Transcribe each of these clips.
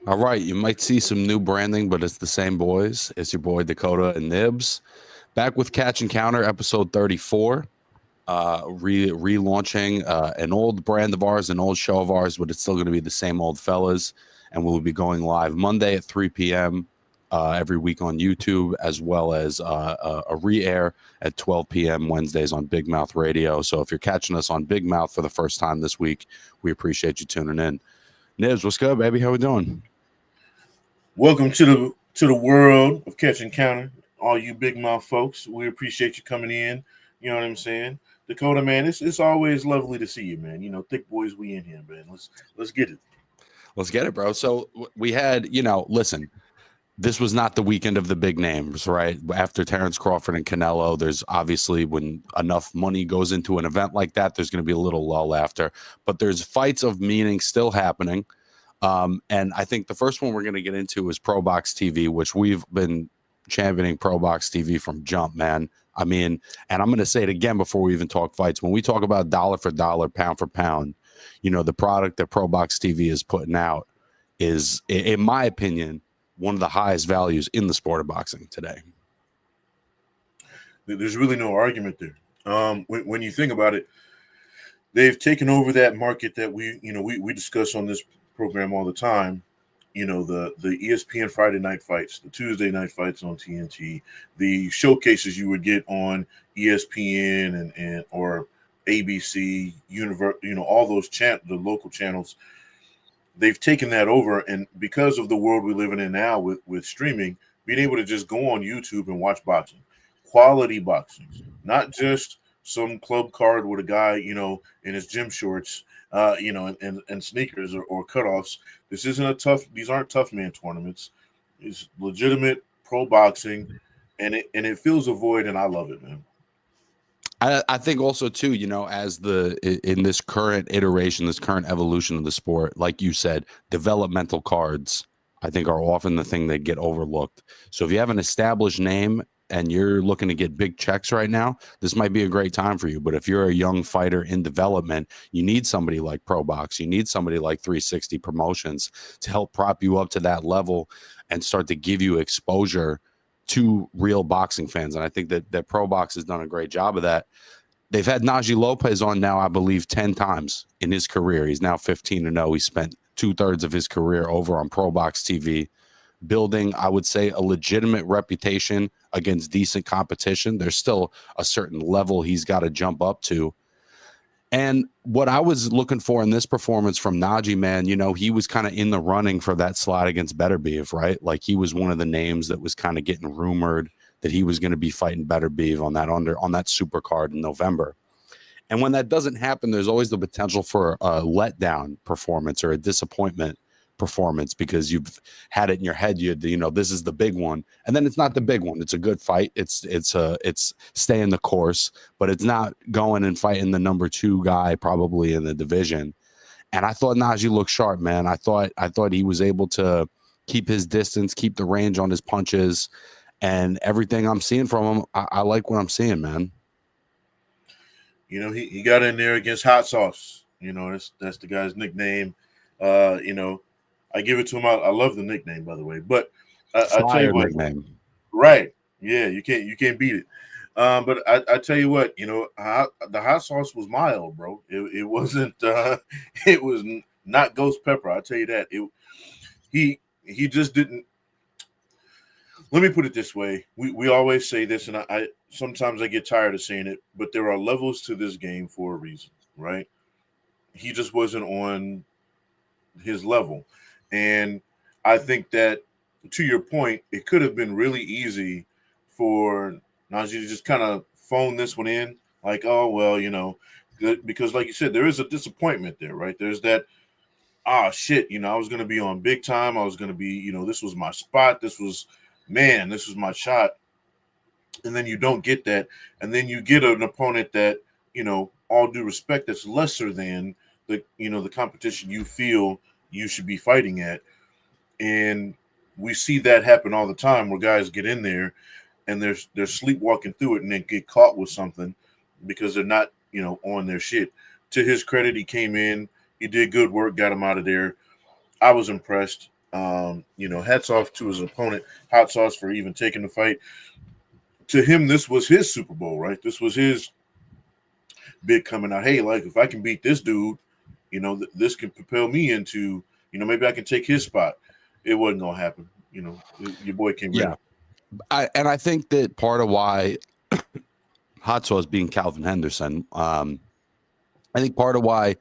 All right, you might see some new branding, but it's the same boys. It's your boy Dakota and Nibs. Back with Catch and Counter, episode 34. Relaunching an old brand of ours, an old show of ours, but it's still going to be the same old fellas. And we'll be going live Monday at 3 p.m. Every week on YouTube, as well as a re air at 12 p.m. Wednesdays on Big Mouth Radio. So if you're catching us on Big Mouth for the first time this week, we appreciate you tuning in. Nibs, what's good, baby? How we doing? Welcome to the world of Catch and Counter. All you big mouth folks, we appreciate you coming in. You know what I'm saying? Dakota, man, it's always lovely to see you, man. You know, thick boys, we in here, man. Let's get it. Let's get it, bro. So we had, listen, this was not the weekend of the big names, right? After Terrence Crawford and Canelo, there's obviously when enough money goes into an event like that, there's going to be a little lull after. But there's fights of meaning still happening. And I think the first one we're going to get into is Pro Box TV, which we've been championing Pro Box TV from jump, man. I mean, and I'm going to say it again before we even talk fights. When we talk about dollar for dollar, pound for pound, the product that Pro Box TV is putting out is, in my opinion, one of the highest values in the sport of boxing today. There's really no argument there. When you think about it, they've taken over that market that we discuss on this program all the time. You know, the ESPN Friday night fights, the Tuesday night fights on TNT, the showcases you would get on ESPN and or ABC, all those the local channels. They've taken that over, and because of the world we're living in now with streaming, being able to just go on YouTube and watch boxing, quality boxing, not just some club card with a guy, in his gym shorts, and sneakers or cutoffs. This isn't a tough. These aren't tough man tournaments. It's legitimate pro boxing, and it fills a void, and I love it, man. I think also too, as in this current iteration, this current evolution of the sport, like you said, developmental cards, I think are often the thing that get overlooked. So if you have an established name and you're looking to get big checks right now, this might be a great time for you. But if you're a young fighter in development, you need somebody like Pro Box, you need somebody like 360 Promotions to help prop you up to that level and start to give you exposure to real boxing fans. And I think that Pro Box has done a great job of that. They've had Najee Lopez on now, I believe, 10 times in his career. He's now 15-0. He spent 2/3 of his career over on Pro Box TV, building, I would say, a legitimate reputation against decent competition. There's still a certain level he's got to jump up to. And what I was looking for in this performance from Najee, man, he was kind of in the running for that slot against Beterbiev, right? Like he was one of the names that was kind of getting rumored that he was going to be fighting Beterbiev on that super card in November. And when that doesn't happen, there's always the potential for a letdown performance or a disappointment performance because you've had it in your head. This is the big one, and then it's not the big one. It's a good fight. It's staying the course, but it's not going and fighting the number 2 guy probably in the division. And I thought Najee looked sharp, man. I thought he was able to keep his distance, keep the range on his punches, and everything I'm seeing from him. I like what I'm seeing, man. He got in there against Hot Sauce. That's the guy's nickname. I give it to him. I love the nickname, by the way. But I tell you Fire what, nickname. right? Yeah, you can't beat it. But I tell you what, the hot sauce was mild, bro. It wasn't. It was not ghost pepper. I tell you that. He just didn't. Let me put it this way: we always say this, and I sometimes I get tired of saying it, but there are levels to this game for a reason, right? He just wasn't on his level, and I think that to your point, it could have been really easy for Najee to just kind of phone this one in, like, oh well, because like you said, there is a disappointment there, right? There's that shit, I was gonna be on big time. I was gonna be, this was my spot. This was my shot. And then you don't get that. And then you get an opponent that, all due respect, that's lesser than the competition you feel you should be fighting at. And we see that happen all the time where guys get in there and they're sleepwalking through it and then get caught with something because they're not, on their shit. To his credit, he came in, he did good work, got him out of there. I was impressed. Hats off to his opponent, Hot Sauce, for even taking the fight. To him, this was his Super Bowl, right? This was his big coming out. Hey, like if I can beat this dude, this can propel me into, maybe I can take his spot. It wasn't gonna happen. Your boy came Yeah. ready. I think that part of why Hot Sauce being Calvin Henderson, I think part of why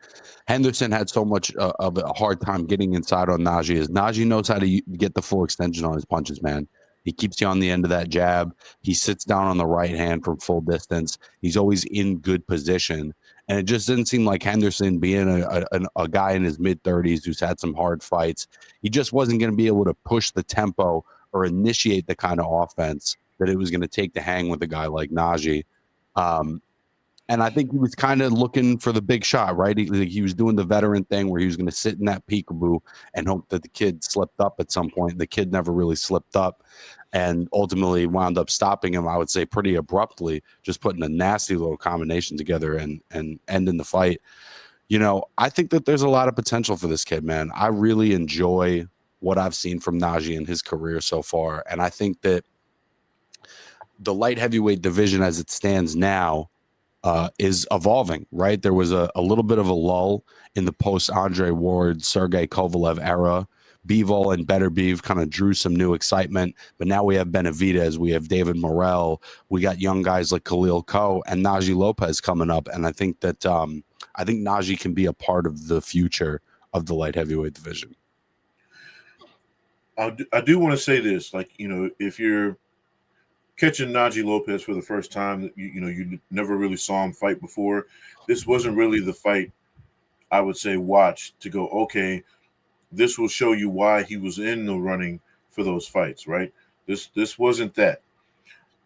Henderson had so much of a hard time getting inside on Najee is Najee knows how to get the full extension on his punches, man. He keeps you on the end of that jab. He sits down on the right hand from full distance. He's always in good position. And it just didn't seem like Henderson, being a guy in his mid-30s who's had some hard fights, he just wasn't going to be able to push the tempo or initiate the kind of offense that it was going to take to hang with a guy like Najee. And I think he was kind of looking for the big shot, right? He was doing the veteran thing where he was going to sit in that peekaboo and hope that the kid slipped up at some point. The kid never really slipped up and ultimately wound up stopping him, I would say, pretty abruptly, just putting a nasty little combination together and ending the fight. I think that there's a lot of potential for this kid, man. I really enjoy what I've seen from Najee in his career so far. And I think that the light heavyweight division as it stands now is evolving, right? There was a little bit of a lull in the post Andre Ward, Sergey Kovalev era. Bivol and Better Beef kind of drew some new excitement, but now we have Benavidez, we have David Morrell, we got young guys like Khalil Ko and Najee Lopez coming up, and I think that Najee can be a part of the future of the light heavyweight division. I do want to say this, like, if you're catching Najee Lopez for the first time, you never really saw him fight before. This wasn't really the fight I would say watch to go, okay, this will show you why he was in the running for those fights, right? This wasn't that.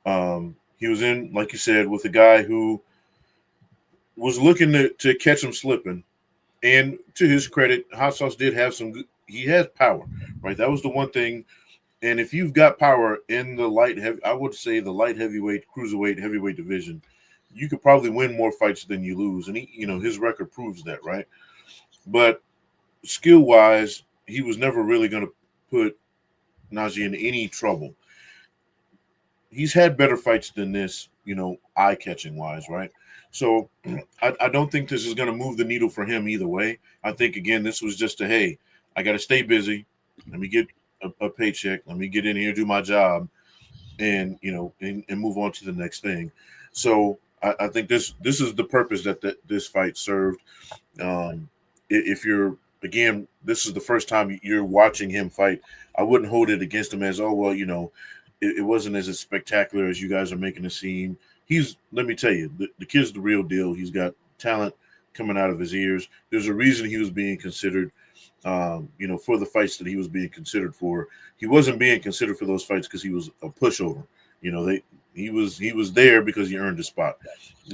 He was in, like you said, with a guy who was looking to catch him slipping. And to his credit, Hot Sauce did have he has power, right? That was the one thing. And if you've got power in the I would say the light heavyweight, cruiserweight, heavyweight division, you could probably win more fights than you lose. And his record proves that, right? But skill wise, he was never really going to put Najee in any trouble. He's had better fights than this, eye catching wise, right? So I don't think this is going to move the needle for him either way. I think, again, this was just hey, I got to stay busy. Let me get a paycheck. Let me get in here, do my job, and and move on to the next thing. So I think this is the purpose that this fight served. If you're, again, this is the first time you're watching him fight, I wouldn't hold it against him as, oh well, it wasn't as spectacular as you guys are making it seem. Let me tell you, the kid's the real deal. He's got talent coming out of his ears. There's a reason he was being considered. For the fights that he was being considered for. He wasn't being considered for those fights because he was a pushover. He was there because he earned a spot.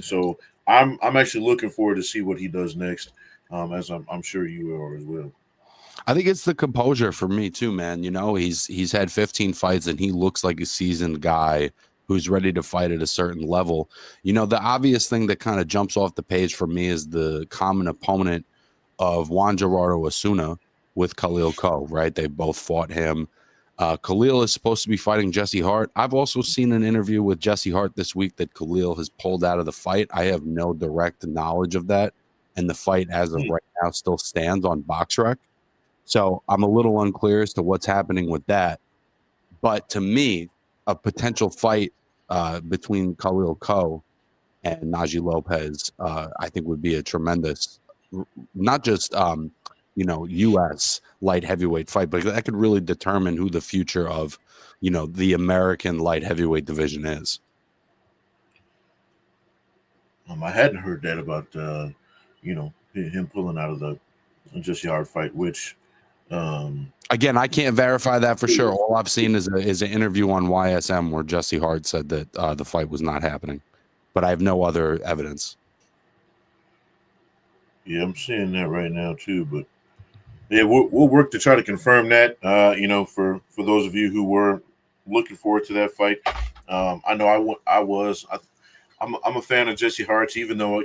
So I'm actually looking forward to see what he does next, as I'm sure you are as well. I think it's the composure for me too, man. He's had 15 fights and he looks like a seasoned guy who's ready to fight at a certain level. The obvious thing that kind of jumps off the page for me is the common opponent of Juan Gerardo Osuna with Khalil Ko, right? They both fought him. Khalil is supposed to be fighting Jesse Hart. I've also seen an interview with Jesse Hart this week that Khalil has pulled out of the fight. I have no direct knowledge of that. And the fight, as of right now, still stands on BoxRec. So I'm a little unclear as to what's happening with that. But to me, a potential fight between Khalil Ko and Najee Lopez, I think would be a tremendous, not just U.S. light heavyweight fight, but that could really determine who the future of the American light heavyweight division is. I hadn't heard that about him pulling out of the Jesse Hart fight, which again, I can't verify that for sure. All I've seen is an interview on YSM where Jesse Hart said that the fight was not happening, but I have no other evidence. Yeah, I'm seeing that right now too. But yeah, we'll work to try to confirm that. For those of you who were looking forward to that fight, I know I'm a fan of Jesse Hart, even though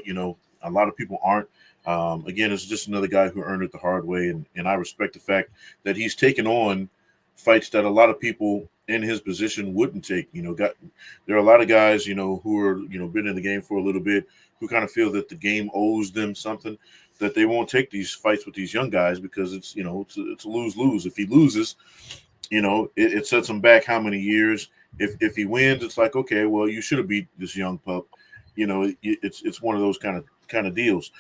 a lot of people aren't. Again, it's just another guy who earned it the hard way, and I respect the fact that he's taken on fights that a lot of people in his position wouldn't take. There are a lot of guys, who are been in the game for a little bit, who kind of feel that the game owes them something, that they won't take these fights with these young guys because it's a lose lose. If he loses, it sets him back how many years. If he wins, it's like, okay, well, you should have beat this young pup. It's one of those kind of deals.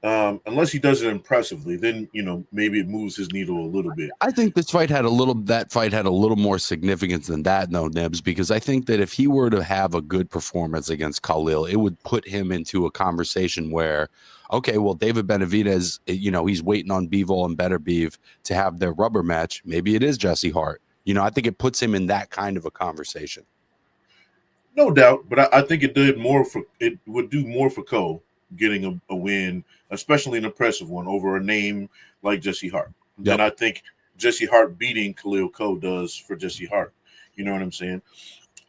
Unless he does it impressively, then maybe it moves his needle a little bit. I think that fight had a little more significance than that, though, Nibs, because I think that if he were to have a good performance against Khalil, it would put him into a conversation where, okay, well, David Benavidez, he's waiting on Bivol and Better Beef to have their rubber match. Maybe it is Jesse Hart. I think it puts him in that kind of a conversation. No doubt, but I think it would do more for Cole getting a win, especially an impressive one over a name like Jesse Hart. Yep. Than I think Jesse Hart beating Khalil Cole does for Jesse Hart. You know what I'm saying?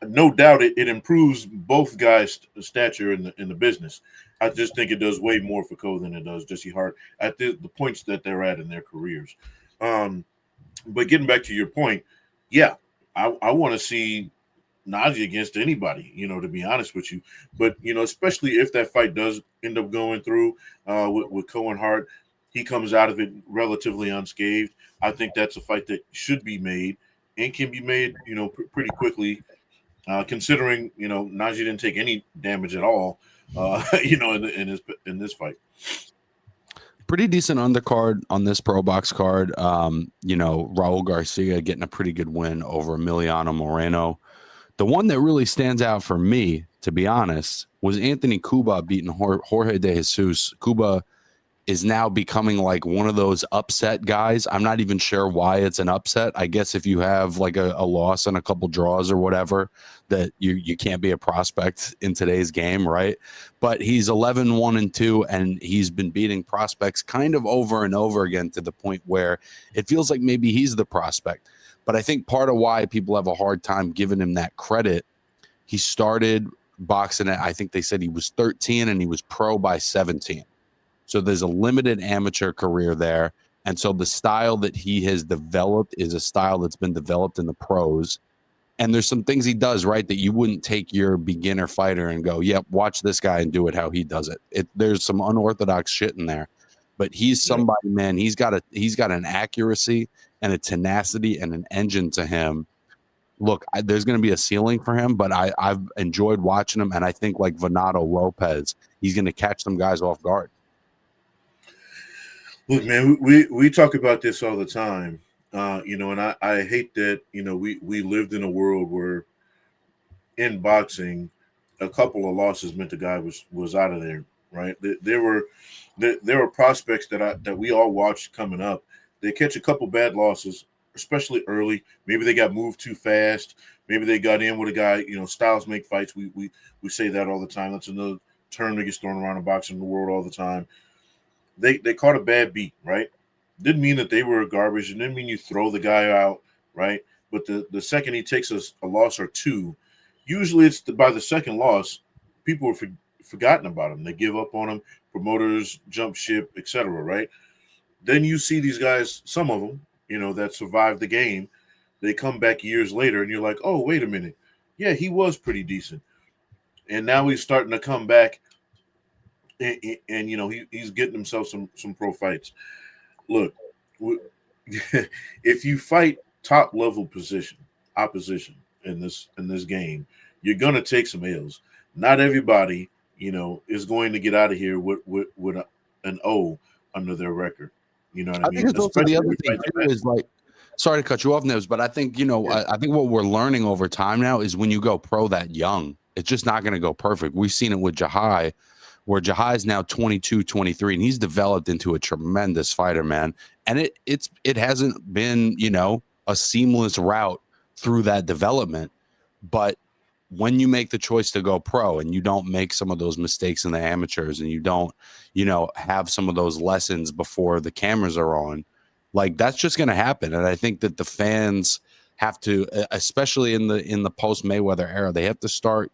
No doubt, it improves both guys' stature in the business. I just think it does way more for Cole than it does Jesse Hart at the points that they're at in their careers. But getting back to your point, yeah, I want to see Najee against anybody, to be honest with you. But, especially if that fight does end up going through with Cohen Hart, he comes out of it relatively unscathed. I think that's a fight that should be made and can be made, pretty quickly, considering, Najee didn't take any damage at all, in this fight. Pretty decent undercard on this Pro Box card. Raul Garcia getting a pretty good win over Emiliano Moreno. The one that really stands out for me, to be honest, was Anthony Cuba beating Jorge De Jesus. Cuba is now becoming like one of those upset guys. I'm not even sure why it's an upset. I guess if you have like a loss and a couple draws or whatever, that you can't be a prospect in today's game, right? But he's 11-1-2, and he's been beating prospects kind of over and over again to the point where it feels like maybe he's the prospect. But I think part of why people have a hard time giving him that credit, he started boxing at, I think they said he was 13 and he was pro by 17. So there's a limited amateur career there. And so the style that he has developed is a style that's been developed in the pros. And there's some things he does, right, that you wouldn't take your beginner fighter and go, yep, watch this guy and do it how he does it. There's some unorthodox shit in there. But he's somebody, man, he's got an accuracy and a tenacity and an engine to him. Look, there's going to be a ceiling for him, but I've enjoyed watching him. And I think like Venado Lopez, he's going to catch some guys off guard. Look, man, we talk about this all the time, and I hate that, we lived in a world where in boxing, a couple of losses meant the guy was out of there, right? There were prospects that we all watched coming up. They catch a couple bad losses, especially early. Maybe they got moved too fast. Maybe they got in with a guy, styles make fights. We say that all the time. That's another term that gets thrown around in boxing in the world all the time. They caught a bad beat, right? Didn't mean that they were garbage. It didn't mean you throw the guy out, right? But the second he takes a loss or two, usually it's by the second loss, people have forgotten about him. They give up on him. Promoters jump ship, etc., right? Then you see these guys, some of them, that survived the game. They come back years later, and you're like, oh, wait a minute. Yeah, he was pretty decent. And now he's starting to come back. And he's getting himself some pro fights. Look, if you fight top level opposition in this game, you're gonna take some L's. Not everybody, is going to get out of here with an O under their record. You know what I mean? I think it's also the other thing too is like, sorry to cut you off, Nibs, but I think I think what we're learning over time now is when you go pro that young, it's just not going to go perfect. We've seen it with Jahai, where Jahai is now 22, 23, and he's developed into a tremendous fighter, man. And it hasn't been, a seamless route through that development. But when you make the choice to go pro and you don't make some of those mistakes in the amateurs and you don't, have some of those lessons before the cameras are on, like that's just going to happen. And I think that the fans have to, especially in the post Mayweather era, they have to start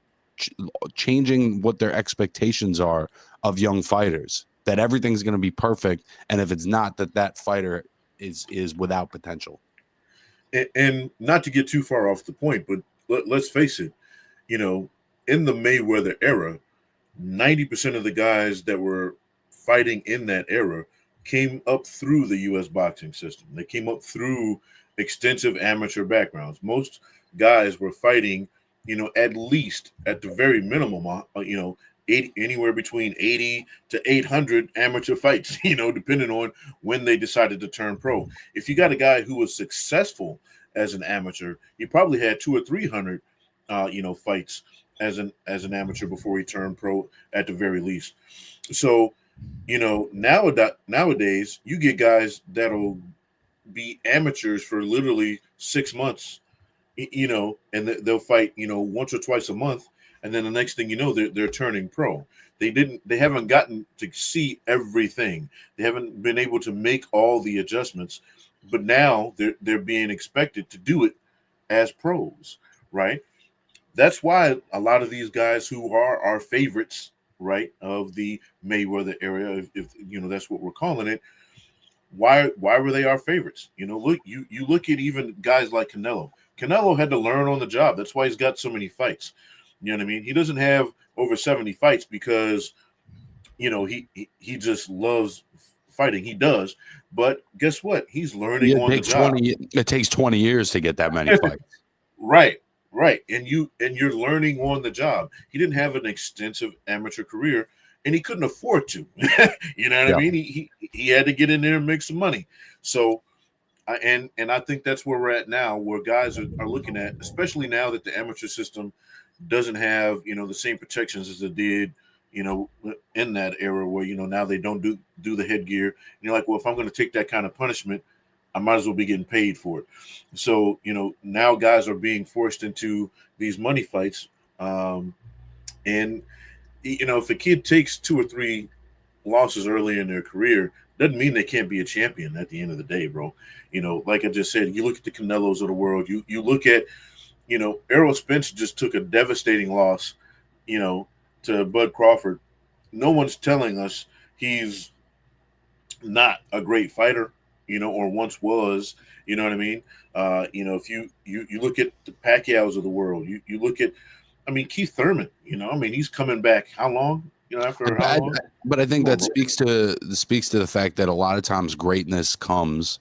changing what their expectations are of young fighters. that everything's going to be perfect, and if it's not, that fighter is without potential. And not to get too far off the point, but let's face it, in the Mayweather era, 90% of the guys that were fighting in that era came up through the U.S. boxing system. They came up through extensive amateur backgrounds. Most guys were fighting, at least at the very minimum, 80, anywhere between 80 to 800 amateur fights, depending on when they decided to turn pro. If you got a guy who was successful as an amateur, he probably had 200 or 300, fights as an amateur before he turned pro at the very least. So, nowadays you get guys that'll be amateurs for literally 6 months, and they'll fight, once or twice a month, and then the next thing you know, they're turning pro. They haven't gotten to see everything. They haven't been able to make all the adjustments, but now they're being expected to do it as pros, right? That's why a lot of these guys who are our favorites, right, of the Mayweather area, if that's what we're calling it, why were they our favorites? Look, you look at even guys like Canelo. Canelo had to learn on the job. That's why he's got so many fights. You know what I mean? He doesn't have over 70 fights because he just loves fighting. He does, but guess what? He's learning on the job. It takes 20 years to get that many fights. Right. And you're learning on the job. He didn't have an extensive amateur career, and he couldn't afford to. You know what I mean? He had to get in there and make some money. So, and I think that's where we're at now, where guys are looking at, especially now that the amateur system doesn't have the same protections as it did in that era, where now they don't do the headgear. And you're like, well, if I'm going to take that kind of punishment, I might as well be getting paid for it. So, now guys are being forced into these money fights. And, if a kid takes 2 or 3 losses early in their career, doesn't mean they can't be a champion at the end of the day, bro. Like I just said, you look at the Canelos of the world, you look at, Errol Spence just took a devastating loss, to Bud Crawford. No one's telling us he's not a great fighter, or once was, you know what I mean? If you look at the Pacquiaos of the world, you look at, Keith Thurman, he's coming back how long? After how long? But I think that speaks to the fact that a lot of times greatness comes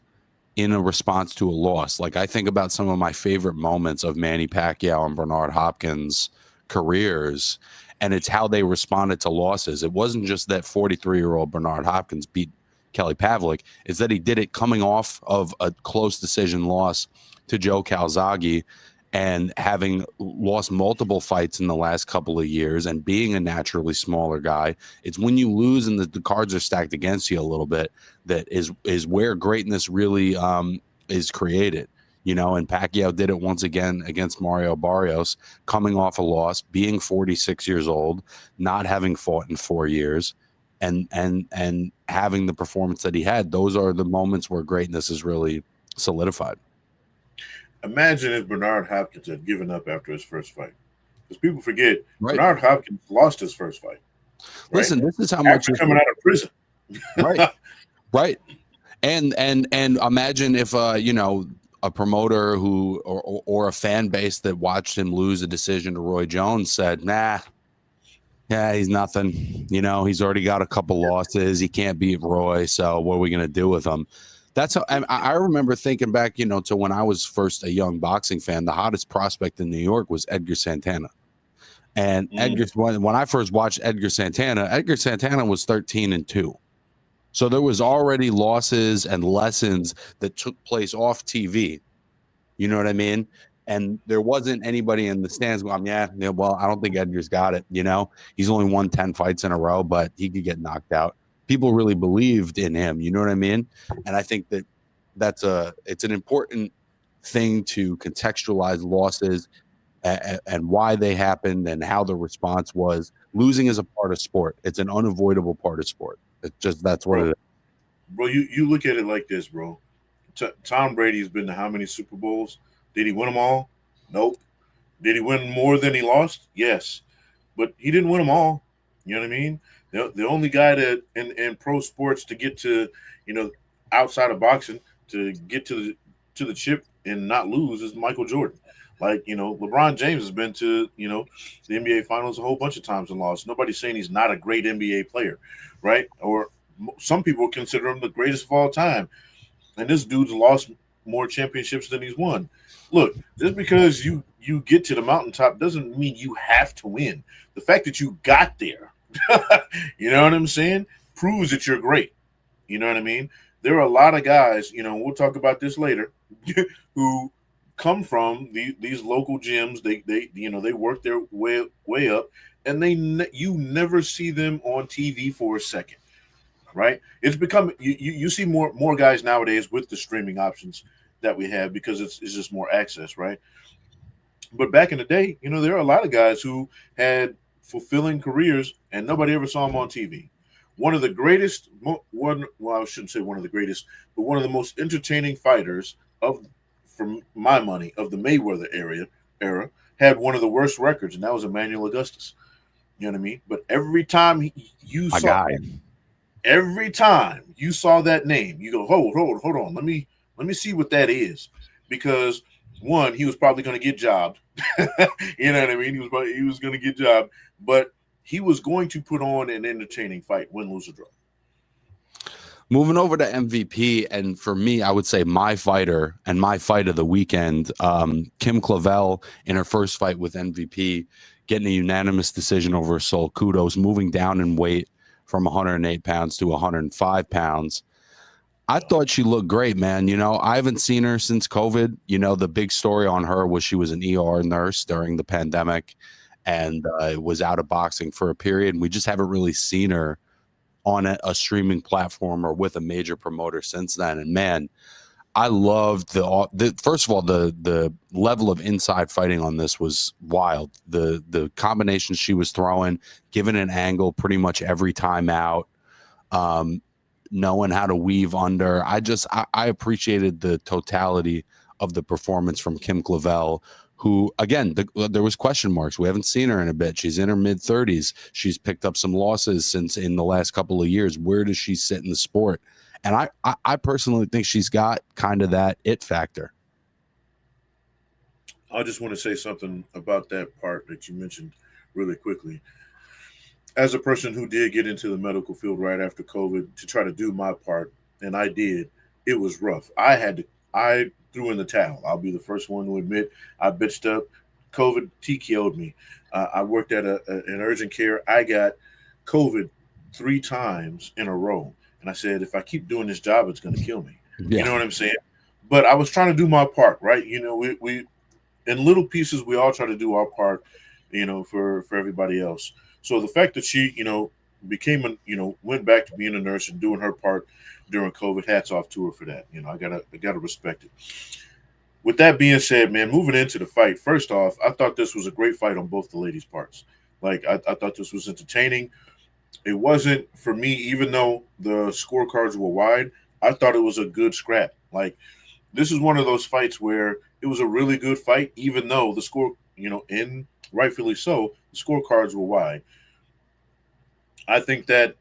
in a response to a loss. Like I think about some of my favorite moments of Manny Pacquiao and Bernard Hopkins' careers, and it's how they responded to losses. It wasn't just that 43-year-old Bernard Hopkins beat Kelly Pavlik, is that he did it coming off of a close decision loss to Joe Calzaghe and having lost multiple fights in the last couple of years and being a naturally smaller guy. It's when you lose and the cards are stacked against you a little bit that is where greatness really is created. And Pacquiao did it once again against Mario Barrios, coming off a loss, being 46 years old, not having fought in 4 years, and having the performance that he had. Those are the moments where greatness is really solidified. Imagine if Bernard Hopkins had given up after his first fight. Because people forget, Bernard Hopkins lost his first fight. Right? Listen, this is how much after coming out of prison. Right. Right. And imagine if a promoter who or a fan base that watched him lose a decision to Roy Jones said, nah, yeah, he's nothing. He's already got a couple losses. He can't beat Roy. So what are we going to do with him? That's how I remember thinking back, to when I was first a young boxing fan. The hottest prospect in New York was Edgar Santana. And when I first watched Edgar Santana was 13-2. So there was already losses and lessons that took place off TV. You know what I mean? And there wasn't anybody in the stands going, yeah, well, I don't think Edgar's got it. He's only won 10 fights in a row, but he could get knocked out. People really believed in him. You know what I mean? And I think that it's an important thing to contextualize losses and why they happened and how the response was. Losing is a part of sport. It's an unavoidable part of sport. That's what it is. Bro, you look at it like this, bro. Tom Brady's been to how many Super Bowls? Did he win them all? Nope. Did he win more than he lost? Yes. But he didn't win them all. You know what I mean? The only guy that in pro sports to get to, you know, outside of boxing to get to the chip and not lose is Michael Jordan. Like, you know, LeBron James has been to, you know, the NBA finals a whole bunch of times and lost. Nobody's saying he's not a great NBA player, right? Or some people consider him the greatest of all time. And this dude's lost more championships than he's won. Look, just because you get to the mountaintop doesn't mean you have to win. The fact that you got there, you know what I'm saying, proves that you're great. You know what I mean? There are a lot of guys, you know, we'll talk about this later, who come from these local gyms. They you know, they work their way up, and you never see them on TV for a second, right? It's become you see more guys nowadays with the streaming options that we have because it's just more access, right? But back in the day, you know, there are a lot of guys who had fulfilling careers and nobody ever saw them on TV. One of the greatest, one well, I shouldn't say one of the greatest, but one of the most entertaining fighters of, from my money, of the Mayweather era had one of the worst records, and that was Emmanuel Augustus. You know what I mean? But you My saw guy. every time you saw that name, you go, hold on, let me see what that is, because one, he was probably going to get jobbed. You know what I mean? He was going to get jobbed, but he was going to put on an entertaining fight, win, lose, or draw. Moving over to MVP, and for me, I would say my fighter and my fight of the weekend, Kim Clavel in her first fight with MVP, getting a unanimous decision over Sol Kudos, moving down in weight from 108 pounds to 105 pounds. I thought she looked great, man. You know, I haven't seen her since COVID. You know, the big story on her was she was an ER nurse during the pandemic and was out of boxing for a period. And we just haven't really seen her on a streaming platform or with a major promoter since then. And man, I loved the first of all, the level of inside fighting on this was wild. The combinations she was throwing, given an angle pretty much every time out. Knowing how to weave under. I appreciated the totality of the performance from Kim Clavel, who, again, there was question marks. We haven't seen her in a bit. She's in her mid-30s. She's picked up some losses since in the last couple of years. Where does she sit in the sport? And I personally think she's got kind of that it factor. I just want to say something about that part that you mentioned really quickly. As a person who did get into the medical field right after COVID to try to do my part, and I did, it was rough. I threw in the towel. I'll be the first one to admit I bitched up. COVID TKO'd me. I worked at an urgent care. I got COVID 3 times in a row. And I said, if I keep doing this job, it's going to kill me. You know Yeah. what I'm saying? But I was trying to do my part, right? You know, we in little pieces, we all try to do our part, you know, for everybody else. So the fact that she, you know, became a, you know, went back to being a nurse and doing her part during COVID, hats off to her for that. You know, I gotta respect it. With that being said, man, moving into the fight, first off, I thought this was a great fight on both the ladies' parts. Like I thought this was entertaining. It wasn't for me, even though the scorecards were wide. I thought it was a good scrap. Like this is one of those fights where it was a really good fight, even though the score, you know, and rightfully so, the scorecards were wide. I think that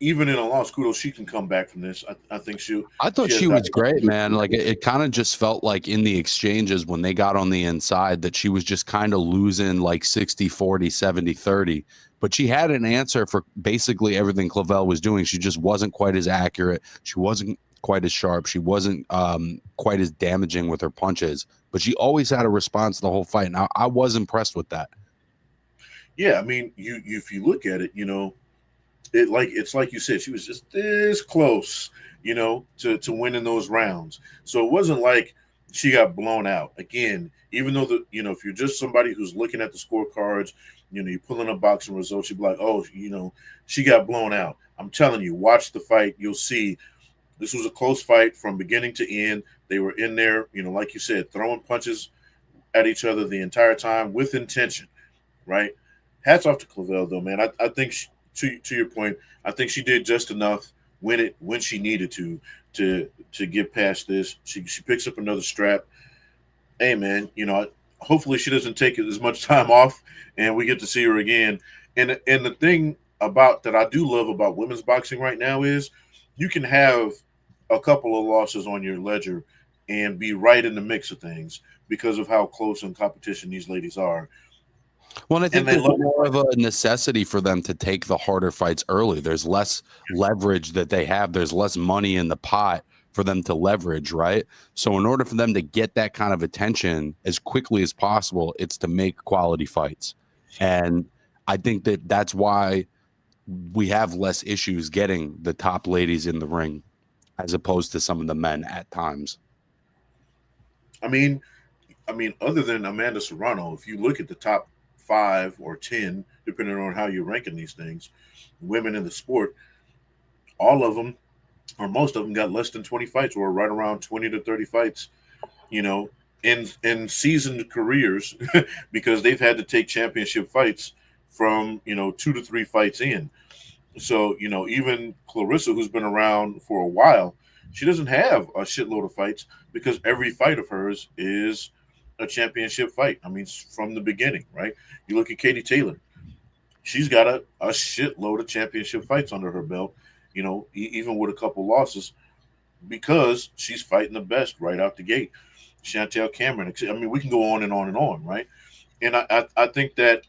even in a loss, kudos, she can come back from this. I think I thought she has she got. was great, man. Like it kind of just felt like in the exchanges when they got on the inside that she was just kind of losing like 60-40, 70-30. But she had an answer for basically everything Clavel was doing. She just wasn't quite as accurate. She wasn't quite as sharp. She wasn't quite as damaging with her punches. But she always had a response the whole fight. And I was impressed with that. Yeah, I mean, you if you look at it, you know, it's like you said, she was just this close, you know, to winning those rounds. So it wasn't like she got blown out. Again, even though the you know, if you're just somebody who's looking at the scorecards, you know, you're pulling up boxing results, you'd be like, oh, you know, she got blown out. I'm telling you, watch the fight. You'll see this was a close fight from beginning to end. They were in there, you know, like you said, throwing punches at each other the entire time with intention, right? Hats off to Clavel, though, man. I think to your point, I think she did just enough when she needed to get past this. She picks up another strap. Hey, man, you know, hopefully she doesn't take as much time off, and we get to see her again. And the thing about that I do love about women's boxing right now is you can have a couple of losses on your ledger and be right in the mix of things because of how close in competition these ladies are, Well, and I and think they there's love to more fight. of a necessity for them to take the harder fights early. There's less leverage that they have. There's less money in the pot for them to leverage, right? So in order for them to get that kind of attention as quickly as possible, it's to make quality fights. And I think that that's why we have less issues getting the top ladies in the ring as opposed to some of the men at times. I mean, other than Amanda Serrano, if you look at the top 5 or 10, depending on how you're ranking these things, women in the sport, all of them or most of them got less than 20 fights, or right around 20 to 30 fights. You know, in seasoned careers, because they've had to take championship fights from 2 to 3 fights in. So even Clarissa, who's been around for a while, she doesn't have a shitload of fights because every fight of hers is a championship fight. I mean, from the beginning, right? You look at Katie Taylor; she's got a shitload of championship fights under her belt. Even with a couple losses, because she's fighting the best right out the gate. Chantel Cameron. I mean, we can go on and on and on, right? And I think that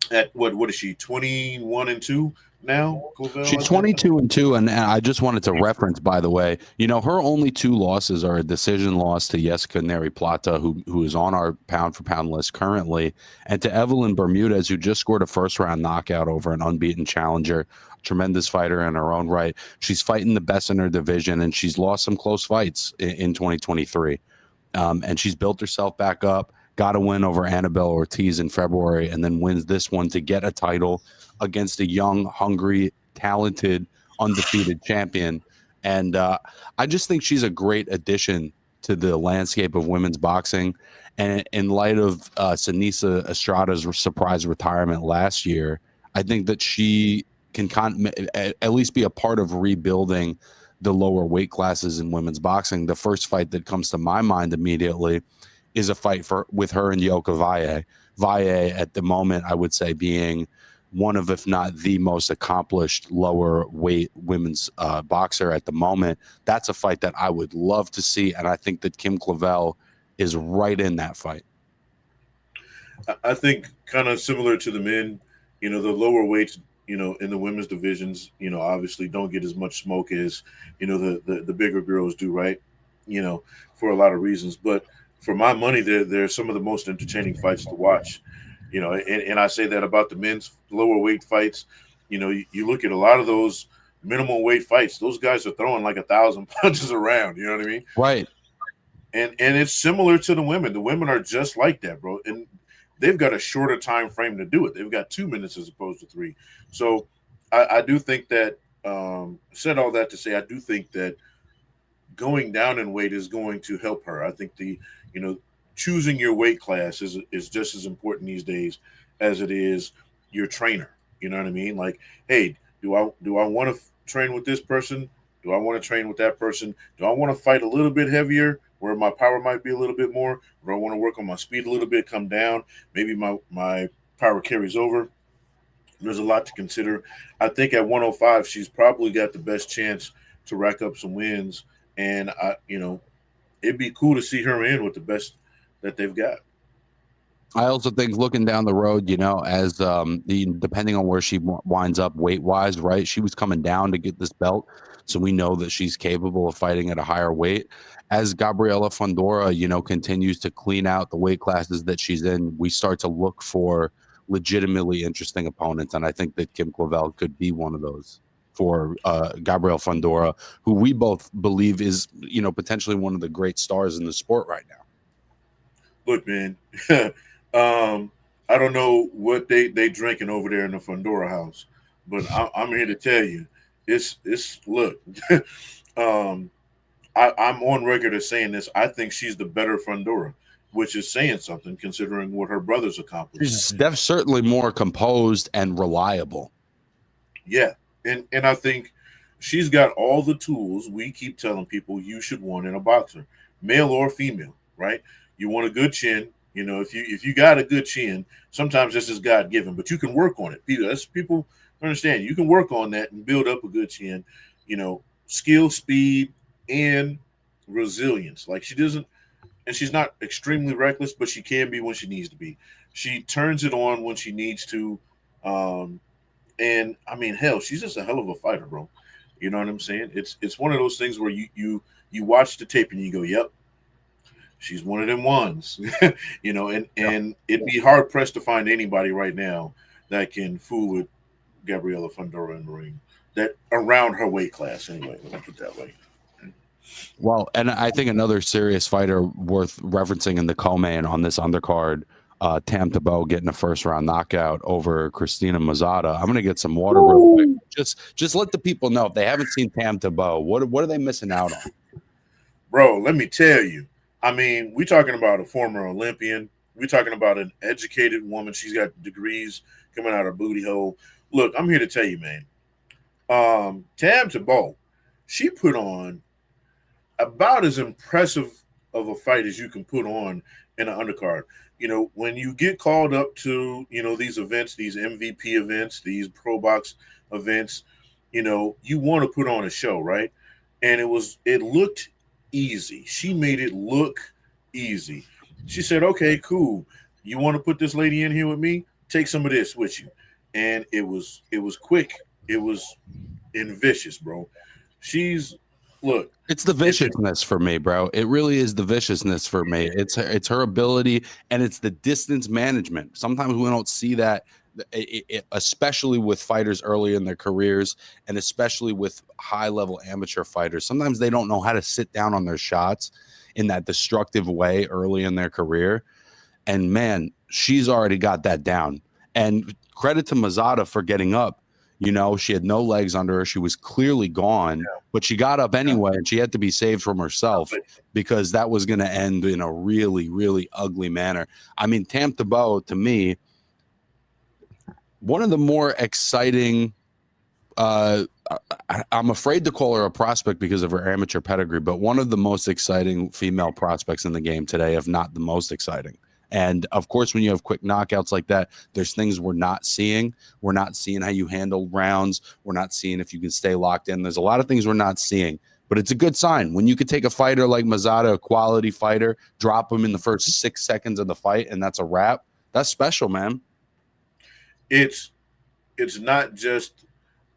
at what is she, 21-2 now, Clavel? She's I think. 22-2, and I just wanted to reference, by the way, her only two losses are a decision loss to Jessica Neri Plata, who is on our pound for pound list currently, and to Evelyn Bermudez, who just scored a first round knockout over an unbeaten challenger, tremendous fighter in her own right. She's fighting the best in her division, and she's lost some close fights in 2023. And she's built herself back up. Got a win over Annabelle Ortiz in February, and then wins this one to get a title against a young, hungry, talented, undefeated champion. And I just think she's a great addition to the landscape of women's boxing. And in light of Sinisa Estrada's surprise retirement last year, I think that she can at least be a part of rebuilding the lower weight classes in women's boxing. The first fight that comes to my mind immediately is a fight with her and Yoka Valle. Valle at the moment, I would say, being one of, if not the most accomplished lower weight women's boxer at the moment. That's a fight that I would love to see, and I think that Kim Clavel is right in that fight. I think kind of similar to the men, the lower weights, in the women's divisions, obviously don't get as much smoke as, the bigger girls do, right? For a lot of reasons. But for my money, they're some of the most entertaining fights to watch. And I say that about the men's lower weight fights. You look at a lot of those minimum weight fights, those guys are throwing like 1,000 punches around. You know what I mean? Right. And it's similar to the women. The women are just like that, bro. And they've got a shorter time frame to do it. They've got 2 minutes as opposed to 3. So I do think that, said all that to say, I do think that going down in weight is going to help her. I think you know, choosing your weight class is just as important these days as it is your trainer. You know what I mean? Like, hey, do I want to train with this person? Do I want to train with that person? Do I want to fight a little bit heavier where my power might be a little bit more? Or I want to work on my speed a little bit, come down? Maybe my power carries over. There's a lot to consider. I think at 105, she's probably got the best chance to rack up some wins, and it'd be cool to see her in with the best that they've got. I also think looking down the road, as depending on where she winds up weight wise, right? She was coming down to get this belt, so we know that she's capable of fighting at a higher weight. As Gabriela Fondora, continues to clean out the weight classes that she's in, we start to look for legitimately interesting opponents, and I think that Kim Clavel could be one of those for Gabrielle Fondora, who we both believe is, potentially one of the great stars in the sport right now. Look, man, I don't know what they drinking over there in the Fondora house, but I'm here to tell you, it's look. um, I'm on record as saying this. I think she's the better Fondora, which is saying something considering what her brothers accomplished. She's certainly more composed and reliable. Yeah, and I think she's got all the tools we keep telling people you should want in a boxer, male or female, right? You want a good chin. If you got a good chin, sometimes this is God given, but you can work on it. People Understand, you can work on that and build up a good chin. You know, skill, speed, and resilience. Like she doesn't, and she's not extremely reckless, but she can be when she needs to be. She turns it on when she needs to. Um, and I mean, hell, she's just a hell of a fighter, bro. You know what I'm saying? It's one of those things where you watch the tape and you go, "Yep, she's one of them ones." You know, Yeah. and it'd be hard pressed to find anybody right now that can fool with Gabriela Fundora in the ring. That around her weight class, anyway. Let me put it that way. Well, and I think another serious fighter worth referencing in the co-main on this undercard, Tam Tebow getting a first round knockout over Christina Mazzata. I'm gonna get some water real quick. Just let the people know if they haven't seen Tam Tebow, what are they missing out on? Bro, let me tell you. I mean, we're talking about a former Olympian. We're talking about an educated woman. She's got degrees coming out her booty hole. Look, I'm here to tell you, man. Tam Tebow, she put on about as impressive of a fight as you can put on in an undercard. You know, when you get called up to, you know, these events, these MVP events, these pro box events, you know, you want to put on a show, right? And it looked easy. She made it look easy. She said, okay, cool. You want to put this lady in here with me? Take some of this with you. And it was quick. It was vicious, bro. She's look, It's the if it, viciousness for me, bro. It really is the viciousness for me. It's her ability and it's the distance management. Sometimes we don't see that, especially with fighters early in their careers, and especially with high level amateur fighters. Sometimes they don't know how to sit down on their shots in that destructive way early in their career. And man, she's already got that down. And credit to Mazzata for getting up. You know, she had no legs under her. She was clearly gone, but she got up yeah, anyway, and she had to be saved from herself but because that was going to end in a really, really ugly manner. I mean, Tam Tebow, to me, one of the more exciting. I'm afraid to call her a prospect because of her amateur pedigree, but one of the most exciting female prospects in the game today, if not the most exciting. And of course, when you have quick knockouts like that, there's things we're not seeing. We're not seeing how you handle rounds. We're not seeing if you can stay locked in. There's a lot of things we're not seeing, but it's a good sign when you could take a fighter like Mazzata, a quality fighter, drop him in the first 6 seconds of the fight, and that's a wrap. That's special, man. it's it's not just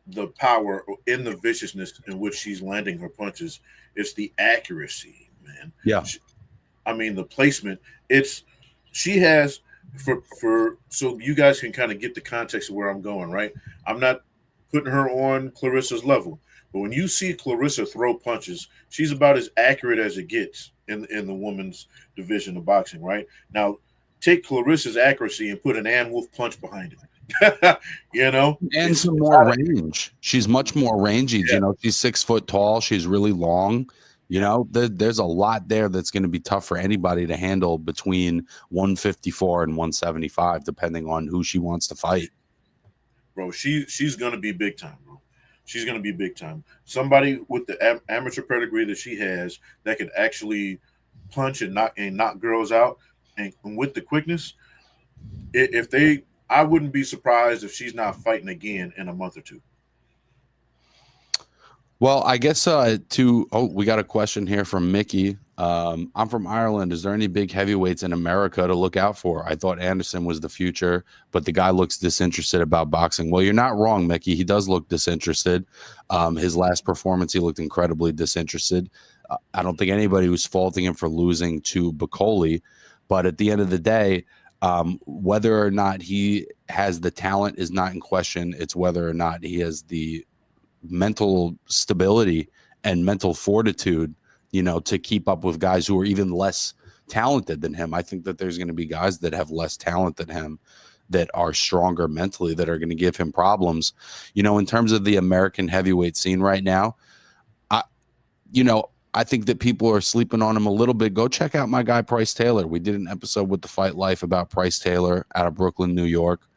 the power in the viciousness in which she's landing her punches. It's the accuracy, man. Yeah. I mean, the placement. It's she has for so you guys can kind of get the context of where I'm going, right? I'm not putting her on Clarissa's level, but when you see Clarissa throw punches, she's about as accurate as it gets in the women's division of boxing, right? Now, take Clarissa's accuracy and put an Ann Wolf punch behind it. You know, And some it's more range. She's much more rangy. yeah, You know, she's 6 foot tall. She's really long. You know, there's a lot there that's going to be tough for anybody to handle between 154 and 175, depending on who she wants to fight. bro. She's gonna be big time, bro. She's gonna be big time. Somebody with the amateur pedigree that she has that could actually punch and knock girls out, and with the quickness, if they, I wouldn't be surprised if she's not fighting again in a month or two. Well, I guess we got a question here from Mickey. I'm from Ireland. Is there any big heavyweights in America to look out for? I thought Anderson was the future, but the guy looks disinterested about boxing. Well, you're not wrong, Mickey. He does look disinterested. His last performance, he looked incredibly disinterested. I don't think anybody was faulting him for losing to Bacoli, but at the end of the day, whether or not he has the talent is not in question. It's whether or not he has the mental stability and mental fortitude, you know, to keep up with guys who are even less talented than him. I think that there's going to be guys that have less talent than him that are stronger mentally that are going to give him problems. You know, in terms of the American heavyweight scene right now, I you know, I think that people are sleeping on him a little bit. Go check out my guy Price Taylor. We did an episode with the Fight Life about Price Taylor out of Brooklyn, New York.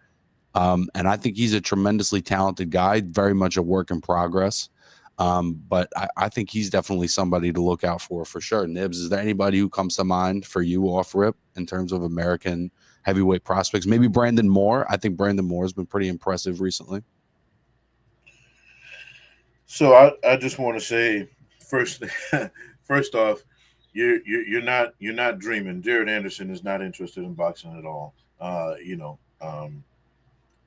And I think he's a tremendously talented guy, very much a work in progress. But I think he's definitely somebody to look out for sure. Nibs, is there anybody who comes to mind for you off rip in terms of American heavyweight prospects? Maybe Brandon Moore. I think Brandon Moore has been pretty impressive recently. So I just want to say first, first off, you're not dreaming. Jared Anderson is not interested in boxing at all.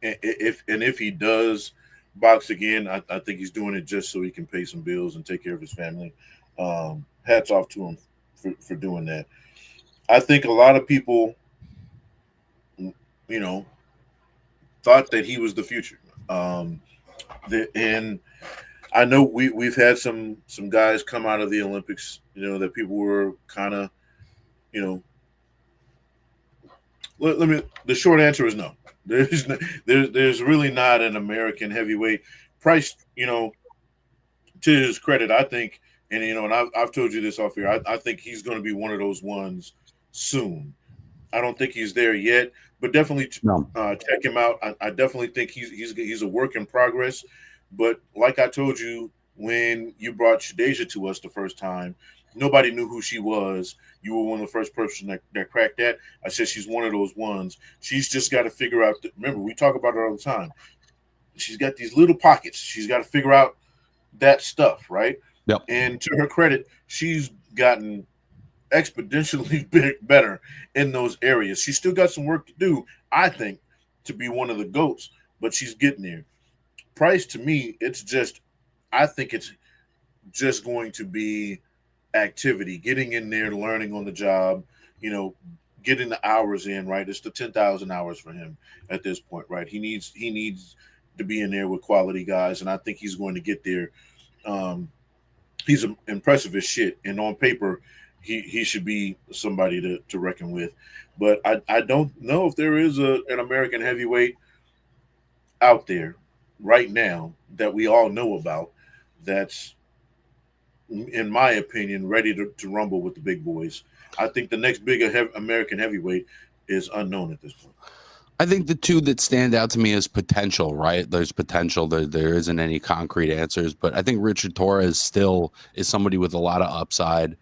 If he does box again, I think he's doing it just so he can pay some bills and take care of his family. Hats off to him for doing that. I think a lot of people, you know, thought that he was the future. Um, and I know we've had some guys come out of the Olympics, that people were kind of, you know, let me. The short answer is no. There's really not an American heavyweight. Price, to his credit, I think, and I've told you this off here. I think he's going to be one of those ones soon. I don't think he's there yet, but definitely No, check him out. I definitely think he's a work in progress. But like I told you when you brought Shadeja to us the first time, nobody knew who she was. You were one of the first person that cracked that. I said she's one of those ones. She's just got to figure out. Remember, we talk about her all the time. She's got these little pockets. She's got to figure out that stuff, right? yep. And to her credit, she's gotten exponentially better in those areas. She's still got some work to do, I think, to be one of the goats, but she's getting there. Price, to me, I think it's just going to be activity, getting in there, learning on the job, you know, getting the hours in, right? It's the 10,000 hours for him at this point, right? He needs to be in there with quality guys, and I think he's going to get there. Um, he's impressive as shit, and on paper, he should be somebody to reckon with. But I don't know if there is an American heavyweight out there right now that we all know about that's, in my opinion, ready to rumble with the big boys. I think the next big American heavyweight is unknown at this point. I think the two that stand out to me is potential, right? There's potential. There isn't any concrete answers, but I think Richard Torres still is somebody with a lot of upside.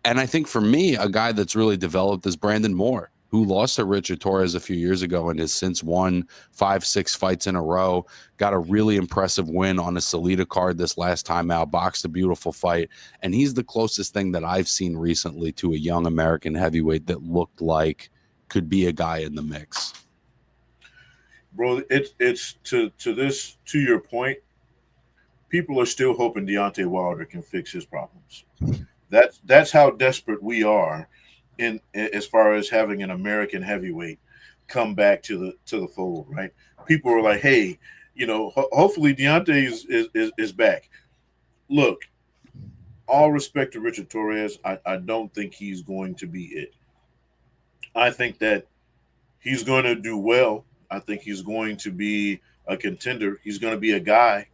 And I think for me, a guy that's really developed is Brandon Moore, who lost to Richard Torres a few years ago and has since won 5, 6 fights in a row. Got a really impressive win on a Salida card this last time out, boxed a beautiful fight. And he's the closest thing that I've seen recently to a young American heavyweight that looked like could be a guy in the mix. Bro, it's to your point. People are still hoping Deontay Wilder can fix his problems. That's how desperate we are in as far as having an American heavyweight come back to the fold, right? People are like, hey, hopefully Deontay is back. Look, all respect to Richard Torres, I don't think he's going to be it. I think that he's going to do well. I think he's going to be a contender. He's going to be a guy,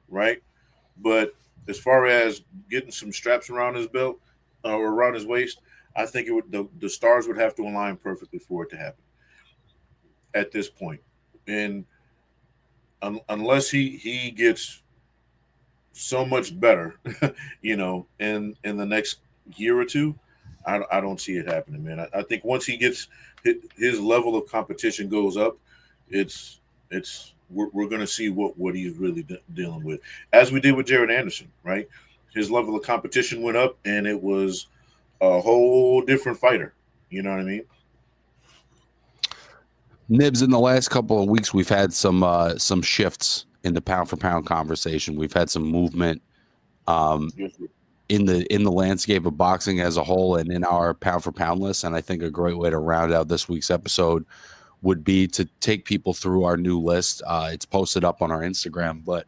right? But as far as getting some straps around his belt or around his waist, I think the stars would have to align perfectly for it to happen at this point. And unless he gets so much better, in the next year or two, I don't see it happening, man. I think once he gets his level of competition goes up, we're going to see what he's really dealing with, as we did with Jared Anderson, right? His level of competition went up, and it was a whole different fighter. You know what I mean? Nibs, in the last couple of weeks, we've had some shifts in the pound for pound conversation. We've had some movement Yes, in the landscape of boxing as a whole and in our pound for pound list. And I think a great way to round out this week's episode would be to take people through our new list. It's posted up on our Instagram, but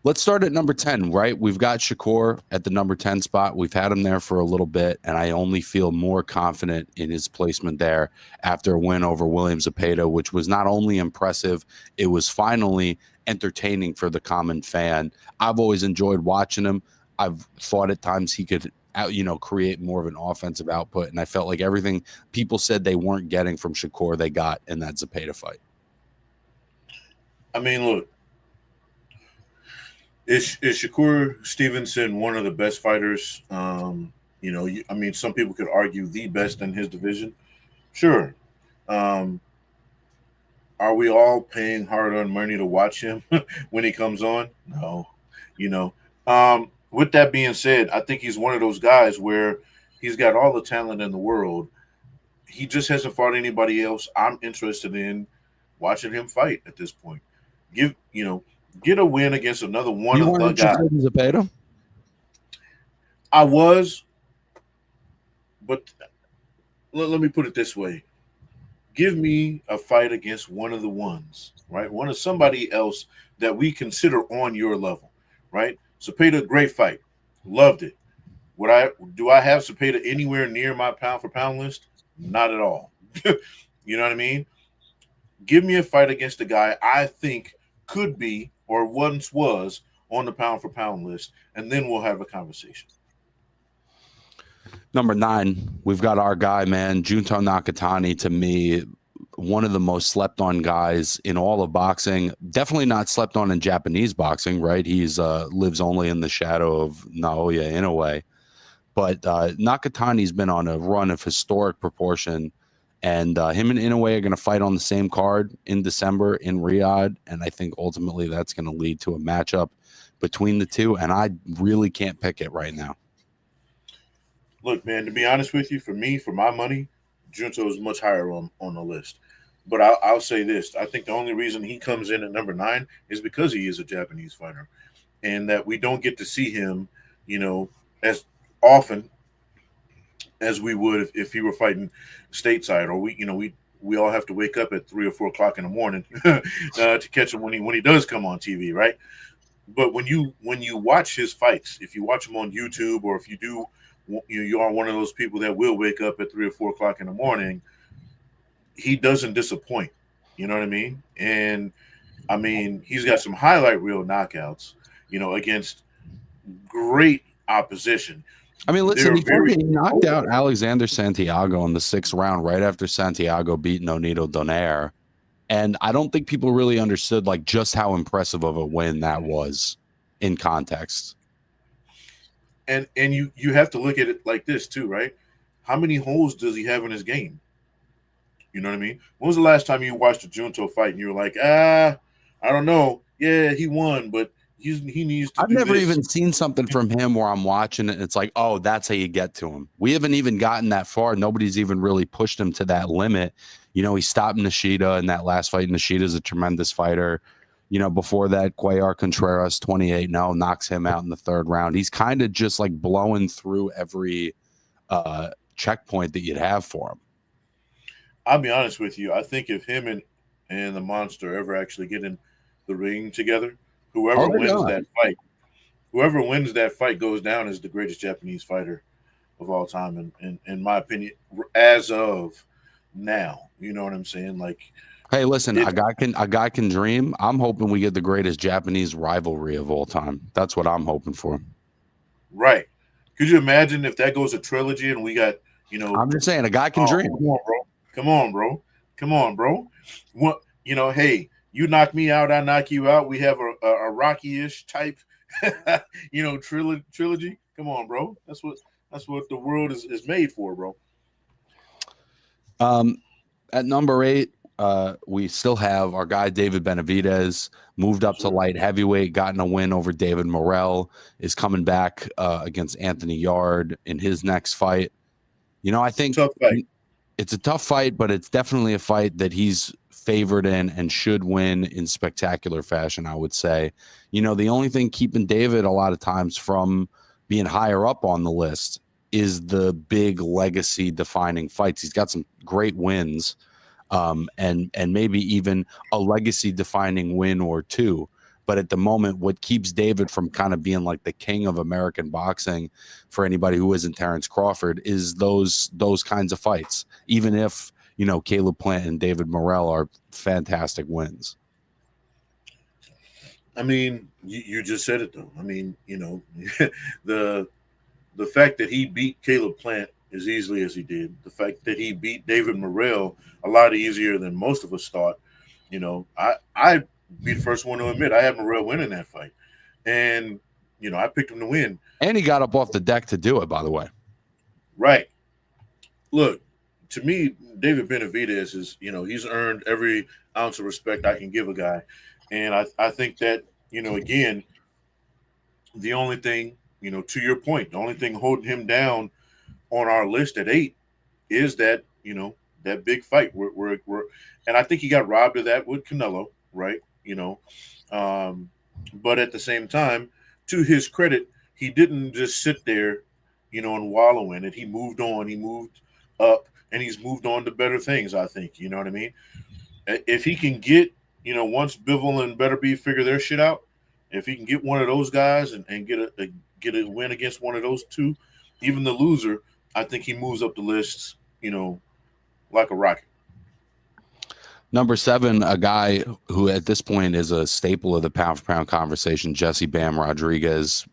let's start at number 10, right? We've got Shakur at the number 10 spot. We've had him there for a little bit, and I only feel more confident in his placement there after a win over William Zepeda, which was not only impressive, it was finally entertaining for the common fan. I've always enjoyed watching him. I've thought at times he could create more of an offensive output, and I felt like everything people said they weren't getting from Shakur, they got in that Zepeda fight. I mean, look, is Shakur Stevenson one of the best fighters? I mean, some people could argue the best in his division. Sure. Um, Are we all paying hard-earned money to watch him when he comes on? No, you know. With that being said, I think he's one of those guys where he's got all the talent in the world. He just hasn't fought anybody else I'm interested in watching him fight at this point. Give get a win against another one You of weren't the guys. interested in Zepeda? I was, but let me put it this way: give me a fight against one of the ones, right? One of somebody else that we consider on your level, right? Cepeda, great fight, loved it. Would I do I have Cepeda anywhere near my pound for pound list? Not at all. You know what I mean? Give me a fight against a guy I think could be or once was on the pound for pound list, and then we'll have a conversation. Number 9, we've got our guy, man, Junto Nakatani. To me, one of the most slept on guys in all of boxing. Definitely not slept on in Japanese boxing, right? He's lives only in the shadow of Naoya Inoue. But Nakatani's been on a run of historic proportion, and him and Inoue are going to fight on the same card in December in Riyadh, and I think ultimately that's going to lead to a matchup between the two, and I really can't pick it right now. Look, man, to be honest with you, for me, for my money, Junto is much higher on the list. But I'll say this: I think the only reason he comes in at number 9 is because he is a Japanese fighter, and that we don't get to see him, as often as we would if he were fighting stateside, or we all have to wake up at 3 or 4 o'clock in the morning to catch him when he does come on TV, right? But when you watch his fights, if you watch him on YouTube, or if you do, you are one of those people that will wake up at 3 or 4 o'clock in the morning. He doesn't disappoint. You know what I mean? And I mean, he's got some highlight reel knockouts, against great opposition. I mean, listen, They're very he knocked out Alexander Santiago in the 6th round right after Santiago beat Nonito Donaire. And I don't think people really understood like just how impressive of a win that was in context. and you have to look at it like this too, right? How many holes does he have in his game? You know what I mean? When was the last time you watched a Junto fight and you were like, I don't know. Yeah, he won, but he needs to I've do never this. even seen something from him where I'm watching it and it's like, oh, that's how you get to him. We haven't even gotten that far. Nobody's even really pushed him to that limit. He stopped Nishida in that last fight. Nishida's a tremendous fighter. Before that, Cuellar Contreras, 28-0, knocks him out in the 3rd round. He's kind of just like blowing through every checkpoint that you'd have for him. I'll be honest with you. I think if him and the monster ever actually get in the ring together, whoever wins that fight goes down as the greatest Japanese fighter of all time, in my opinion, as of now. You know what I'm saying? Like, Hey, listen, a guy can dream. I'm hoping we get the greatest Japanese rivalry of all time. That's what I'm hoping for. right? Could you imagine if that goes a trilogy and we got, I'm just saying, a guy can dream. come on, bro. Come on, bro. Come on, bro. What hey, you knock me out, I knock you out. We have a Rocky-ish type, trilogy. Come on, bro. That's what the world is made for, bro. At number 8, we still have our guy David Benavidez, moved up to light heavyweight, gotten a win over David Morrell, is coming back against Anthony Yard in his next fight. I think Tough fight. It's a tough fight, but it's definitely a fight that he's favored in and should win in spectacular fashion, I would say. The only thing keeping David a lot of times from being higher up on the list is the big legacy defining fights. He's got some great wins, and maybe even a legacy defining win or two. But at the moment, what keeps David from kind of being like the king of American boxing for anybody who isn't Terrence Crawford is those kinds of fights. Even if, Caleb Plant and David Morrell are fantastic wins. I mean, you just said it though. I mean, the the fact that he beat Caleb Plant as easily as he did, the fact that he beat David Morrell a lot easier than most of us thought. I be the first one to admit I had Morrell winning that fight, and I picked him to win. And he got up off the deck to do it, by the way. Right. Look, to me, David Benavidez is, he's earned every ounce of respect I can give a guy. And I think that, again, the only thing, to your point, the only thing holding him down on our list at 8 is that, that big fight. And I think he got robbed of that with Canelo, right? Um, but at the same time, to his credit, he didn't just sit there, and wallow in it. He moved on. He moved up, and he's moved on to better things. I think, you know what I mean. If he can get, once Bivol and Beterbiev figure their shit out, if he can get one of those guys and get a win against one of those two, even the loser, I think he moves up the lists, like a rocket. Number 7, a guy who at this point is a staple of the pound for pound conversation, Jesse Bam Rodriguez.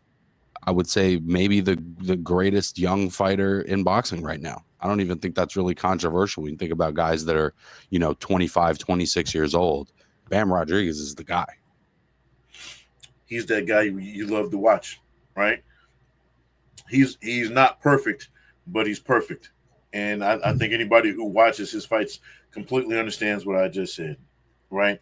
I would say maybe the greatest young fighter in boxing right now. I don't even think that's really controversial when you think about guys that are, 25, 26 years old. Bam Rodriguez is the guy. He's that guy you love to watch, right? He's not perfect, but he's perfect. And I think anybody who watches his fights completely understands what I just said, right?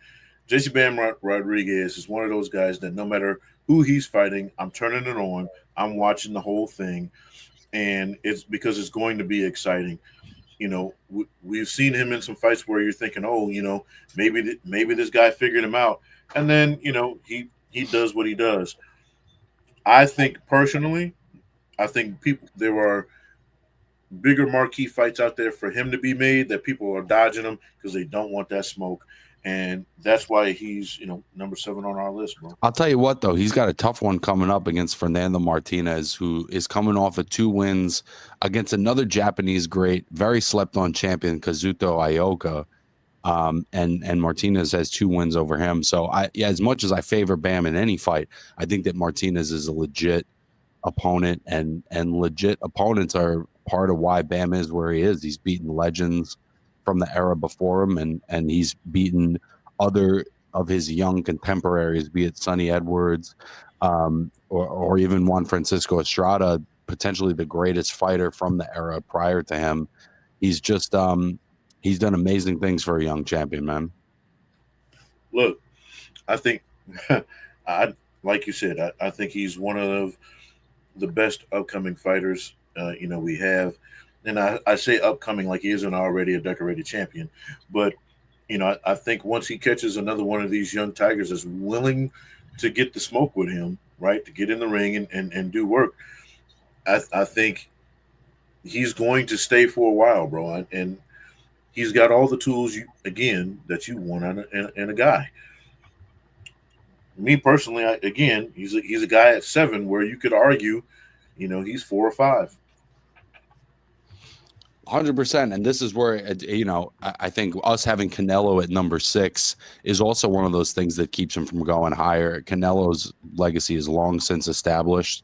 Jesse Bam Rodriguez is one of those guys that no matter who he's fighting, I'm turning it on. I'm watching the whole thing, and it's because it's going to be exciting. We've seen him in some fights where you're thinking, oh, maybe this guy figured him out, and then he does what he does. I think personally, there are bigger marquee fights out there for him to be made that people are dodging him because they don't want that smoke. And that's why he's, number 7 on our list, bro. I'll tell you what, though, he's got a tough one coming up against Fernando Martinez, who is coming off of 2 wins against another Japanese great, very slept on champion, Kazuto Ioka. And Martinez has 2 wins over him. So as much as I favor Bam in any fight, I think that Martinez is a legit opponent, and legit opponents are part of why Bam is where he is. He's beaten legends from the era before him, and he's beaten other of his young contemporaries, be it Sonny Edwards, or even Juan Francisco Estrada, potentially the greatest fighter from the era prior to him. He's just he's done amazing things for a young champion, man. Look, I think like you said, I think he's one of the best upcoming fighters we have. And I say upcoming like he isn't already a decorated champion, but I think once he catches another one of these young tigers that's willing to get the smoke with him, right, to get in the ring and do work, I think he's going to stay for a while, bro. And he's got all the tools that you want in a guy. Me personally, he's a guy at 7 where you could argue, he's 4 or 5. 100%. And this is where, I think us having Canelo at number 6 is also one of those things that keeps him from going higher. Canelo's legacy is long since established.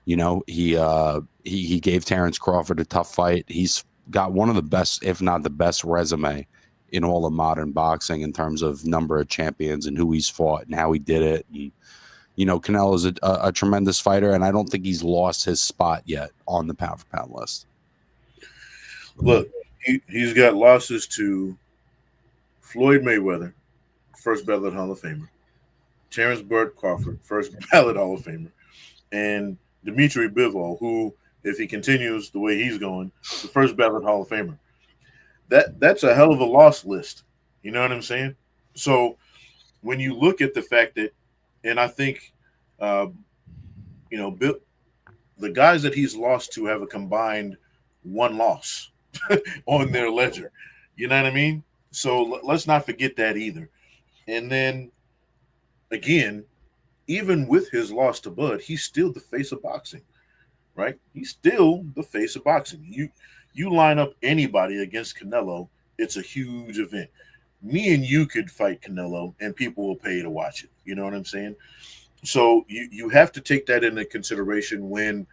He gave Terrence Crawford a tough fight. He's got one of the best, if not the best, resume in all of modern boxing in terms of number of champions and who he's fought and how he did it. And, Canelo's a tremendous fighter, and I don't think he's lost his spot yet on the pound for pound list. Look, he's got losses to Floyd Mayweather, first ballot Hall of Famer, Terrence Bud Crawford, first ballot Hall of Famer, and Dmitry Bivol, who, if he continues the way he's going, is the first ballot Hall of Famer. That's a hell of a loss list. You know what I'm saying? So when you look at the fact that, and I think, Bill, the guys that he's lost to have a combined 1 loss on their ledger. You know what I mean? So let's not forget that either. And then, again, even with his loss to Bud, he's still the face of boxing, right? He's still the face of boxing. You line up anybody against Canelo, it's a huge event. Me and you could fight Canelo, and people will pay to watch it. You know what I'm saying? So you have to take that into consideration when,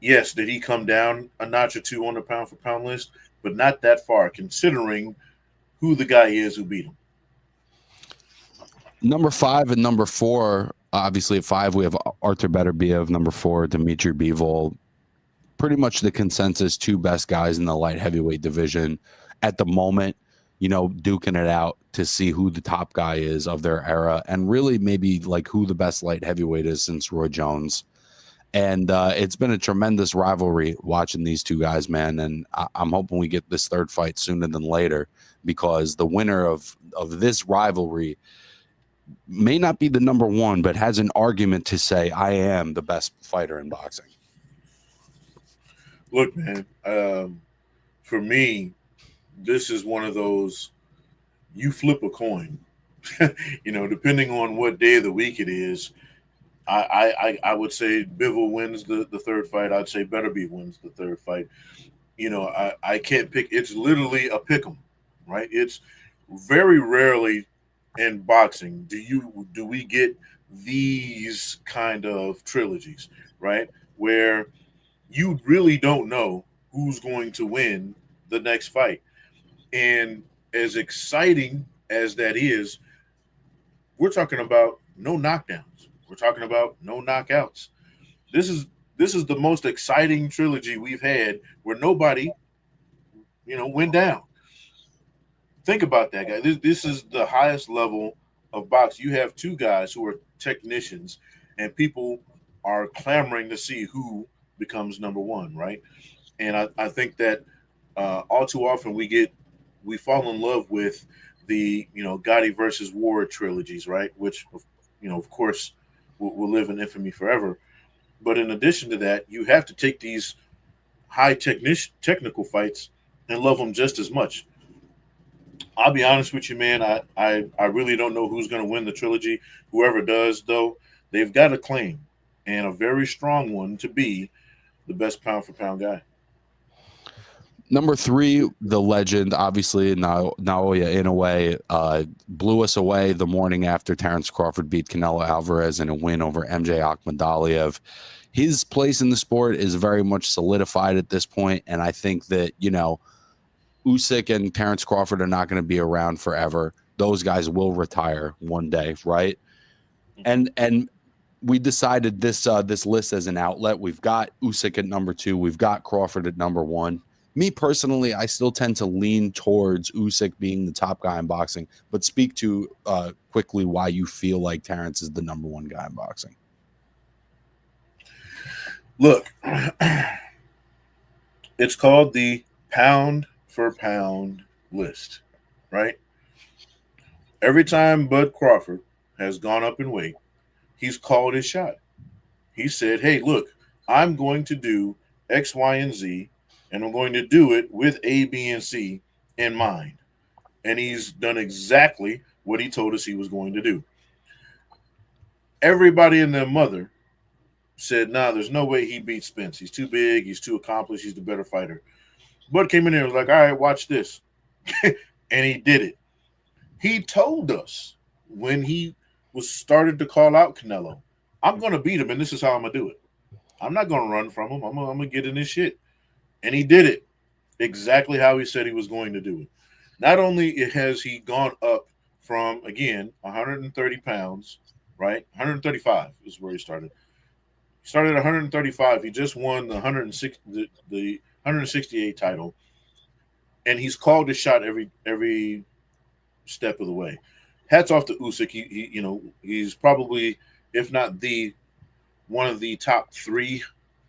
yes, did he come down a notch or 2 on the pound for pound list, but not that far, considering who the guy is who beat him. Number 5 and number 4, obviously at 5 we have Artur Beterbiev. Number 4, Dmitry Bivol. pretty much the consensus two best guys in the light heavyweight division at the moment, duking it out to see who the top guy is of their era, and really maybe like who the best light heavyweight is since Roy Jones. And it's been a tremendous rivalry watching these two guys, man. And I'm hoping we get this third fight sooner than later, because the winner of this rivalry may not be the number one, but has an argument to say, I am the best fighter in boxing. Look, man, for me, this is one of those, you flip a coin. Depending on what day of the week it is, I would say Bivol wins the third fight. I'd say Beterbiev wins the third fight. I can't pick. It's literally a pick 'em, right? It's very rarely in boxing do we get these kind of trilogies, right? Where you really don't know who's going to win the next fight. And as exciting as that is, we're talking about no knockdowns. We're talking about no knockouts. This is the most exciting trilogy we've had where nobody, went down. Think about that, guy. This is the highest level of boxing. You have two guys who are technicians, and people are clamoring to see who becomes number one, right? And I think that all too often we fall in love with the Gotti versus Ward trilogies, right? Which of course will live in infamy forever. But in addition to that, you have to take these technical fights and love them just as much. I'll be honest with you, man. I really don't know who's going to win the trilogy. Whoever does, though, they've got a claim, and a very strong one, to be the best pound for pound guy. Number three, the legend, obviously, Naoya Inoue, blew us away the morning after Terrence Crawford beat Canelo Alvarez in a win over MJ Akhmadaliev. His place in the sport is very much solidified at this point, and I think that, Usyk and Terrence Crawford are not going to be around forever. Those guys will retire one day, right? And we decided this list as an outlet. We've got Usyk at number 2. We've got Crawford at number 1. Me personally, I still tend to lean towards Usyk being the top guy in boxing, but speak to quickly why you feel like Terrence is the number 1 guy in boxing. Look, it's called the pound for pound list, right? Every time Bud Crawford has gone up in weight, he's called his shot. He said, hey, look, I'm going to do X, Y, and Z, and I'm going to do it with A, B, and C in mind. And he's done exactly what he told us he was going to do. Everybody and their mother said, nah, there's no way he beats Spence. He's too big. He's too accomplished. He's the better fighter. Bud came in there and was like, all right, watch this. And he did it. He told us when he was started to call out Canelo, I'm going to beat him, and this is how I'm going to do it. I'm not going to run from him. I'm going to get in this shit. And he did it exactly how he said he was going to do it. Not only has he gone up from, again, 130 pounds, right? 135 is where he started. He started at 135. He just won the 168 title, and he's called his shot every step of the way. Hats off to Usyk. He's probably, if not the one of the top 3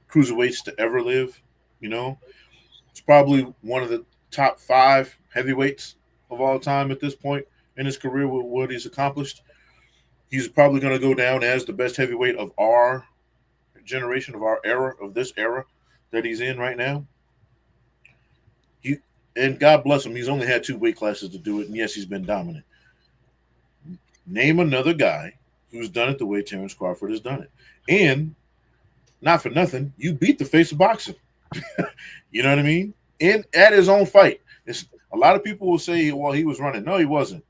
cruiserweights to ever live. It's probably one of the top 5 heavyweights of all time at this point in his career with what he's accomplished. He's probably going to go down as the best heavyweight of our generation, of our era, of this era that he's in right now. And God bless him, he's only had 2 weight classes to do it, and yes, he's been dominant. Name another guy who's done it the way Terrence Crawford has done it. And not for nothing, you beat the face of boxing. You know what I mean? At his own fight. A lot of people will say, well, he was running. No, he wasn't.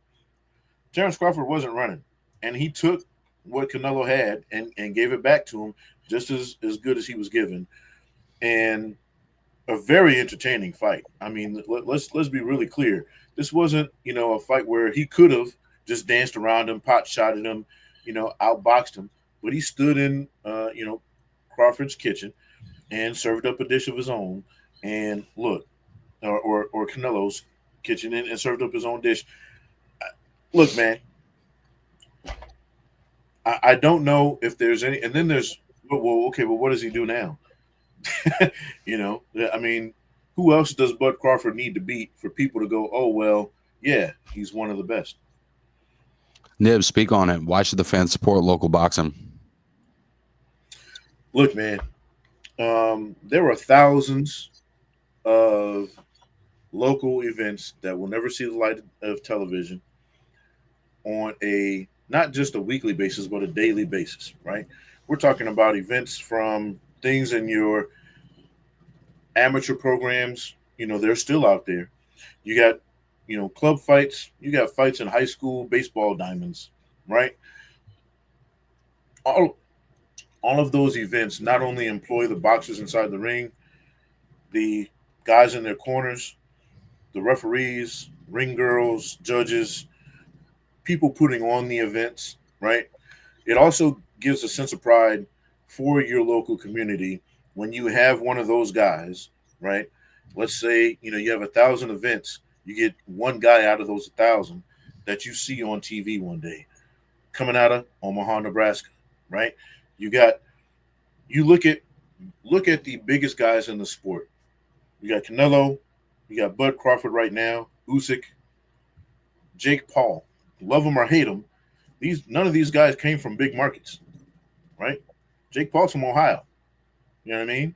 Terrence Crawford wasn't running. And he took what Canelo had and gave it back to him just as good as he was given. And a very entertaining fight. I mean, let's be really clear. This wasn't, a fight where he could have just danced around him, pot shotted him, outboxed him. But he stood in, Crawford's kitchen and served up a dish of his own, and look, or Canelo's kitchen and served up his own dish. Look, man, I don't know if there's any, and then there's, well, okay, well, what does he do now? You know, I mean, who else does Bud Crawford need to beat for people to go, oh well, yeah, he's one of the best. Nib, speak on it. Why should the fans support local boxing? Look, man, there are thousands of local events that will never see the light of television on a not just a weekly basis, but a daily basis, right? We're talking about events from things in your amateur programs, you know, they're still out there. You got, you know, club fights, you got fights in high school baseball diamonds, right? All all of those events not only employ the boxers inside the ring, the guys in their corners, the referees, ring girls, judges, people putting on the events, right? It also gives a sense of pride for your local community when you have one of those guys, right? Let's say, you know, you have 1,000 events, you get one guy out of those 1,000 that you see on TV one day coming out of Omaha, Nebraska, right? You got you look at the biggest guys in the sport. You got Canelo, you got Bud Crawford right now, Usyk, Jake Paul. Love him or hate him, these none of these guys came from big markets, right? Jake Paul's from Ohio. You know what I mean?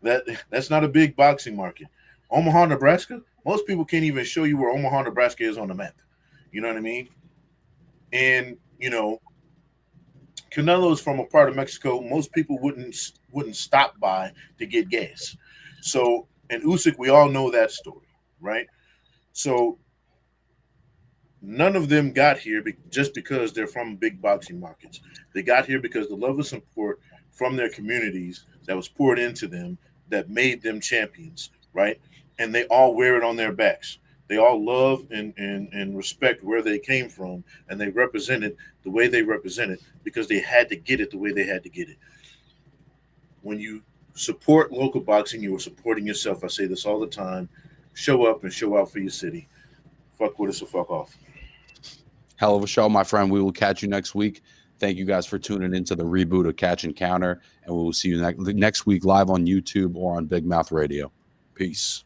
that that's not a big boxing market. Omaha, Nebraska. Most people can't even show you where Omaha, Nebraska is on the map. You know what I mean? And you know, Canelo's from a part of Mexico most people wouldn't stop by to get gas. So, and Usyk, we all know that story, right? So none of them got here just because they're from big boxing markets. They got here because the love and support from their communities that was poured into them that made them champions, right? And they all wear it on their backs. They all love and respect where they came from, and they represent it the way they represent it because they had to get it the way they had to get it. When you support local boxing, you are supporting yourself. I say this all the time. Show up and show out for your city. Fuck with us or fuck off. Hell of a show, my friend. We will catch you next week. Thank you guys for tuning into the reboot of Catch and Counter, and we will see you next week live on YouTube or on Big Mouth Radio. Peace.